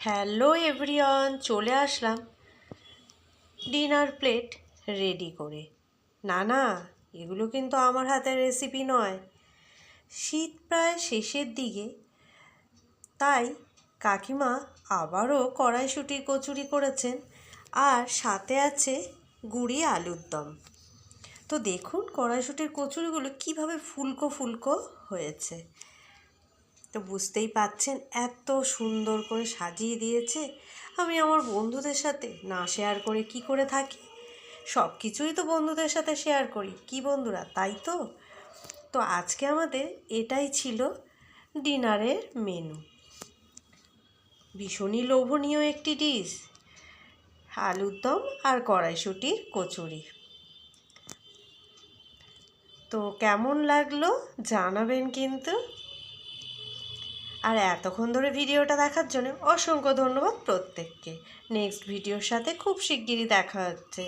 Hello everyone, চলে আসলাম dinner plate ready করে। না, এগুলো কিন্তু আমার হাতের রেসিপি নয়। শীত প্রায় শেষের দিকে, তাই কাকিমা আবারও কড়াইশুঁটির কচুরি করেছেন, আর সাথে আছে গুঁড়ি আলুর দম। তো দেখুন কড়াইশুঁটির কচুরিগুলো কিভাবে ফুলকো ফুলকো হয়েছে। তো বুঝতেই পাচ্ছেন এত সুন্দর করে সাজিয়ে দিয়েছে। আমি আমার বন্ধুদের সাথে না শেয়ার করে কি করে থাকি? সব কিছুই তো বন্ধুদের সাথে শেয়ার করি, কি বন্ধুরা, তাই তো। তো আজকে আমাদের এটাই ছিল ডিনারের মেনু। ভীষণই লোভনীয় একটি ডিশ, আলুর দম আর কড়াইশুঁটির কচুরি। তো কেমন লাগলো জানাবেন কিন্তু। আর এতক্ষণ ধরে ভিডিওটা দেখার জন্য অসংখ্য ধন্যবাদ প্রত্যেককে। নেক্সট ভিডিওর সাথে খুব শিগগিরই দেখা হচ্ছে।